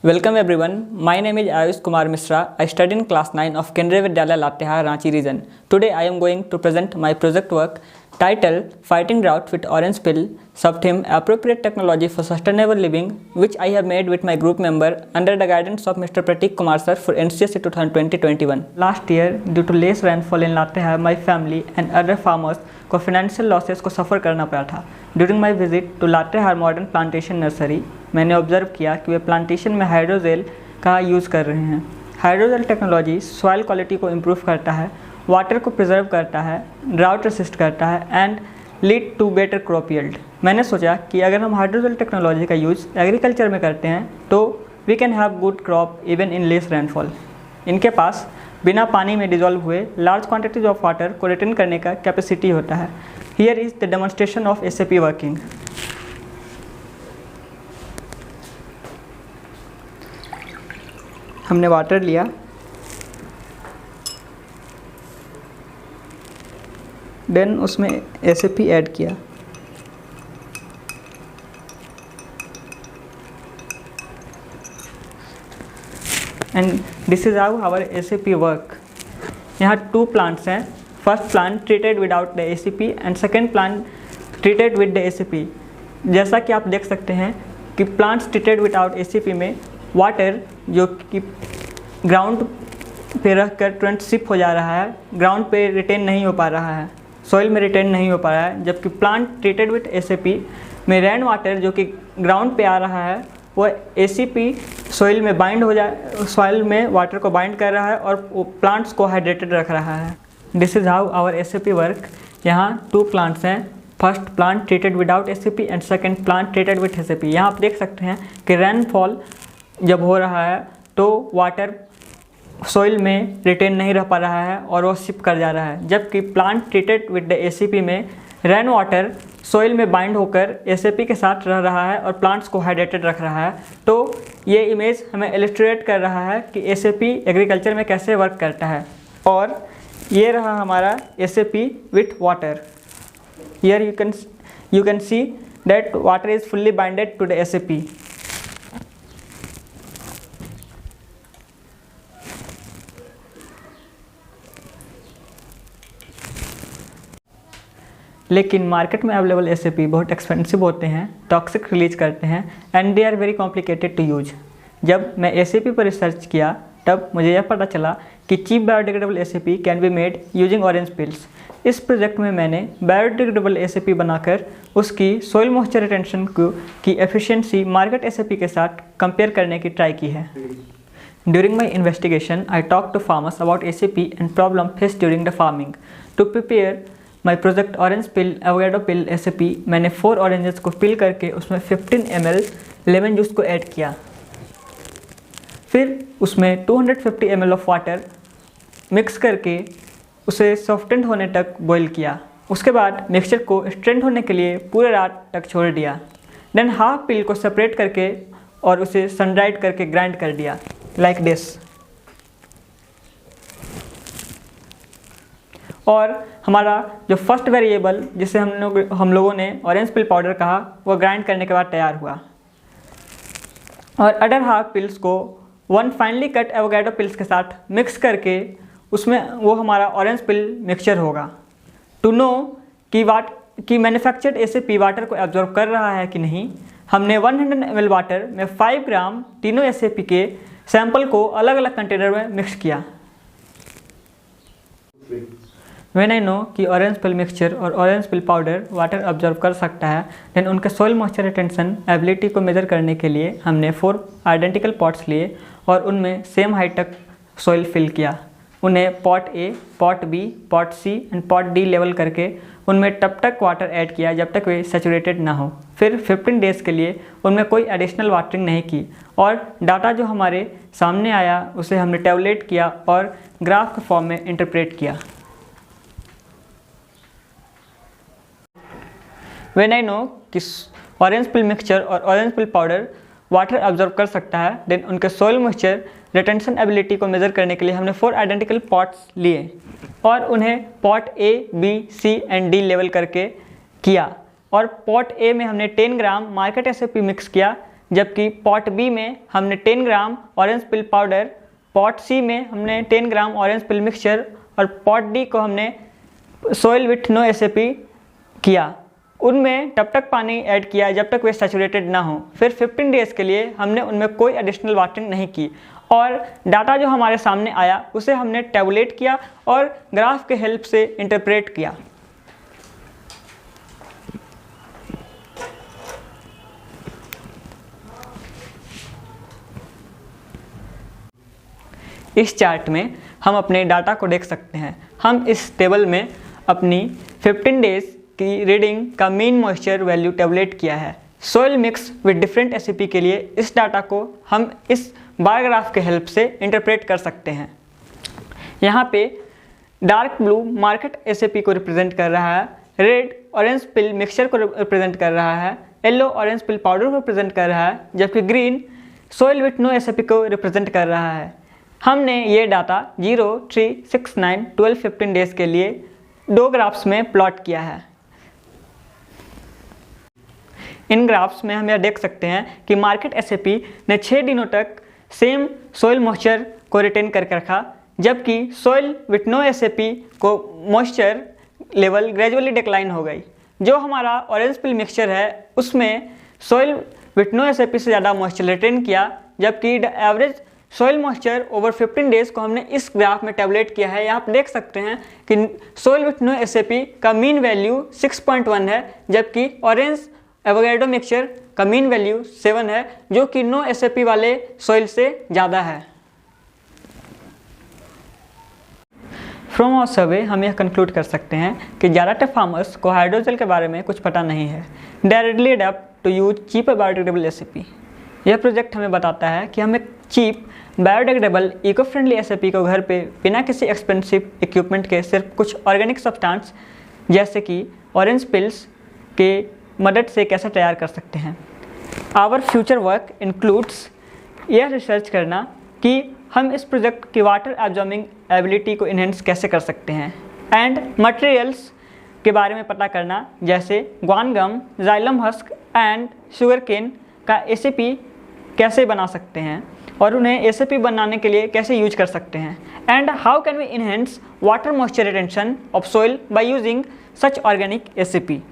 Welcome everyone. My name is Ayush Kumar Mishra. I study in class 9 of Kendriya Vidyalaya Latehar, Ranchi region. Today I am going to present my project work titled Fighting Drought with Orange Peel, sub-theme Appropriate Technology for Sustainable Living, which I have made with my group member under the guidance of Mr. Pratik Kumar sir for NCSE 2020-21. Last year, due to less rainfall in Latehar, my family and other farmers को financial losses को suffer करना पड़ा था। During my visit to Latehar modern plantation nursery मैंने observe किया कि वे plantation में हाइड्रोजेल का यूज़ कर रहे हैं। हाइड्रोजेल टेक्नोलॉजी सॉइल क्वालिटी को इम्प्रूव करता है, वाटर को प्रिजर्व करता है, ड्राउट रेसिस्ट करता है and lead to better crop yield. मैंने सोचा कि अगर हम हाइड्रोजेल टेक्नोलॉजी का यूज़ एग्रीकल्चर में करते हैं तो we can have good crop even in less rainfall. इनके पास बिना पानी में डिजॉल्व हुए लार्ज क्वांटिटीज ऑफ वाटर को रिटेन करने का कैपेसिटी होता है। Here is the demonstration of SAP working. हमने वाटर लिया, देन उसमें एसएपी ऐड किया, and this is how our SAP work. यहाँ 2 प्लांट्स हैं। First plant treated without the ACP and second plant treated with the ACP. जैसा कि आप देख सकते हैं कि प्लांट्स ट्रीटेड विदाउट एसीपी में वाटर जो कि ग्राउंड पे रख कर तुरंत शिप हो जा रहा है, ग्राउंड पे रिटेन नहीं हो पा रहा है, सॉइल में रिटेन नहीं हो पा रहा है। जबकि प्लांट ट्रीटेड विद एसीपी में रेन वाटर जो कि ग्राउंड पे आ रहा है वो एसीपी सॉइल में बाइंड हो जाए, सॉइल में वाटर को बाइंड कर रहा है और प्लांट्स को हाइड्रेटेड रख रहा है। This is how our SAP work. यहाँ 2 प्लांट्स हैं। First plant treated without ACP and second plant treated with ACP. यहाँ आप देख सकते हैं कि रेनफॉल जब हो रहा है तो वाटर सॉइल में रिटेन नहीं रह पा रहा है और वो शिप कर जा रहा है, जबकि plant treated with the ACP में रेन वाटर सॉइल में बाइंड होकर एसएपी के साथ रह रहा है और प्लांट्स को हाइड्रेटेड रख रहा है। तो ये इमेज हमें इलस्ट्रेट कर रहा है कि एसएपी एग्रीकल्चर में कैसे वर्क करता है। और ये रहा हमारा SAP with water. Here you can see that water is fully binded to the SAP. लेकिन मार्केट में अवेलेबल एसएपी बहुत एक्सपेंसिव होते हैं, टॉक्सिक रिलीज करते हैं and they are very complicated to use. जब मैं एसएपी पर रिसर्च किया तब मुझे यह पता चला कि cheap biodegradable SAP can be made using orange peels. इस प्रोजेक्ट में मैंने बायोडिग्रेडेबल एसएपी बनाकर उसकी सॉइल मॉइस्चर रिटेंशन की एफिशिएंसी मार्केट एसएपी के साथ कंपेयर करने की ट्राई की है। During my investigation, I talked to farmers about ACP and problem faced during the farming. To prepare my project Orange Peel Avocado Peel SAP, मैंने 4 oranges को पिल करके उसमें 15 ml लेमन जूस को ऐड किया। फिर उसमें 250 ml ऑफ वाटर मिक्स करके उसे सॉफ्टेंड होने तक बॉईल किया। उसके बाद मिक्सचर को स्ट्रेंथ होने के लिए पूरे रात तक छोड़ दिया। देन हाफ पिल को सेपरेट करके और उसे सन ड्राइड करके ग्राइंड कर दिया लाइक दिस। और हमारा जो फर्स्ट वेरिएबल जिसे हम लोगों ने ऑरेंज पिल पाउडर कहा वो ग्राइंड करने के बाद तैयार हुआ। और अदर हाफ पिल्स को 1 फाइनली कट एवोकाडो पिल्स के साथ मिक्स करके उसमें वो हमारा ऑरेंज पिल मिक्सचर होगा। टू नो कि मैन्युफैक्चर्ड एसएपी वाटर को एब्जॉर्ब कर रहा है कि नहीं, हमने 100 ml वाटर में 5 ग्राम तीनों एसएपी के सैंपल को अलग अलग कंटेनर में मिक्स किया। When I know कि ऑरेंज पिल मिक्सचर और ऑरेंज पिल पाउडर वाटर ऑब्जर्व कर सकता है, देन उनके सॉइल मॉइस्चर रिटेंशन एबिलिटी को मेजर करने के लिए हमने 4 आइडेंटिकल पॉट्स लिए और उनमें सेम हाइट तक सॉइल फिल किया। उन्हें pot A, pot B, pot C and pot D level करके उनमें तब तक वाटर ऐड किया जब तक वे सैचुरेटेड ना हो। फिर 15 डेज़ के लिए उनमें कोई एडिशनल वाटरिंग नहीं की और डाटा जो हमारे सामने आया उसे हमने टैबुलेट किया और ग्राफ के फॉर्म में इंटरप्रेट किया। When I know कि ऑरेंज पिल मिक्सचर और ऑरेंज पिल पाउडर वाटर ऑब्जर्व कर सकता है, देन उनके सॉइल मॉइस्चर रिटेंशन एबिलिटी को मेजर करने के लिए हमने 4 आइडेंटिकल पॉट्स लिए और उन्हें pot A, B, C and D level करके किया। और पॉट ए में हमने 10 ग्राम मार्केट एसएपी मिक्स किया जबकि पॉट बी में हमने 10 ग्राम ऑरेंज पिल पाउडर, पॉट सी में हमने 10 ग्राम ऑरेंज पिल मिक्सचर और पॉट डी को हमने सोइल विथ नो एसएपी किया। उनमें तब तक पानी ऐड किया जब तक वे सैचुरेटेड ना हो। फिर 15 डेज़ के लिए हमने उनमें कोई एडिशनल वाटरिंग नहीं की और डाटा जो हमारे सामने आया उसे हमने टैबुलेट किया और ग्राफ के हेल्प से इंटरप्रेट किया। इस चार्ट में हम अपने डाटा को देख सकते हैं। हम इस टेबल में अपनी 15 डेज़ की रीडिंग का मीन मॉइस्चर वैल्यू टैबुलेट किया है। सोइल मिक्स विद डिफरेंट एसईपी के लिए इस डाटा को हम इस बार ग्राफ के हेल्प से इंटरप्रेट कर सकते हैं। यहाँ पे डार्क ब्लू मार्केट एसईपी को रिप्रेजेंट कर रहा है, रेड ऑरेंज पिल मिक्सचर को रिप्रेजेंट कर रहा है, येलो ऑरेंज पिल पाउडर को रिप्रेजेंट कर रहा है, जबकि ग्रीन सोइल विथ नो एसईपी को रिप्रेजेंट कर रहा है। हमने ये डाटा 0, 3, 6, 9, 12, 15 डेज़ के लिए 2 ग्राफ्स में प्लॉट किया है। इन ग्राफ्स में हम यह देख सकते हैं कि मार्केट एसएपी ने 6 दिनों तक सेम सोइल मॉइस्चर को रिटेन करके रखा, जबकि सोइल विथ नो एसएपी को मॉइस्चर लेवल ग्रेजुअली डिक्लाइन हो गई। जो हमारा ऑरेंज पिल मिक्सचर है उसमें सोइल विथ नो एसएपी से ज़्यादा मॉइस्चर रिटेन किया, जबकि the average soil moisture over 15 days को हमने इस ग्राफ में टैबुलेट किया है। यहाँ आप देख सकते हैं कि सोइल विथ नो एसएपी का मीन वैल्यू 6.1 है, जबकि ऑरेंज एवोगैड्रो मिक्सचर का मीन वैल्यू 7 है, जो कि नो एसएपी वाले सोइल से ज़्यादा है। फ्रॉम आवर सर्वे हम यह कंक्लूड कर सकते हैं कि ज़्यादातर फार्मर्स को हाइड्रोजेल के बारे में कुछ पता नहीं है। They are readily adept to use cheap biodegradable SAP. यह प्रोजेक्ट हमें बताता है कि हमें cheap biodegradable eco friendly SAP को घर पे बिना किसी एक्सपेंसिव इक्विपमेंट के सिर्फ कुछ ऑर्गेनिक सब्सटेंस जैसे कि ऑरेंज पिल्स के मदद से कैसे तैयार कर सकते हैं। आवर फ्यूचर वर्क इंक्लूड्स यह रिसर्च करना कि हम इस प्रोजेक्ट की वाटर एब्जॉर्बिंग एबिलिटी को इन्हेंस कैसे कर सकते हैं एंड मटेरियल्स के बारे में पता करना, जैसे guar gum, psyllium husk and sugar cane का एसएपी कैसे बना सकते हैं और उन्हें एसएपी बनाने के लिए कैसे यूज कर सकते हैं, and how can we enhance water moisture retention of soil by using such organic SAP.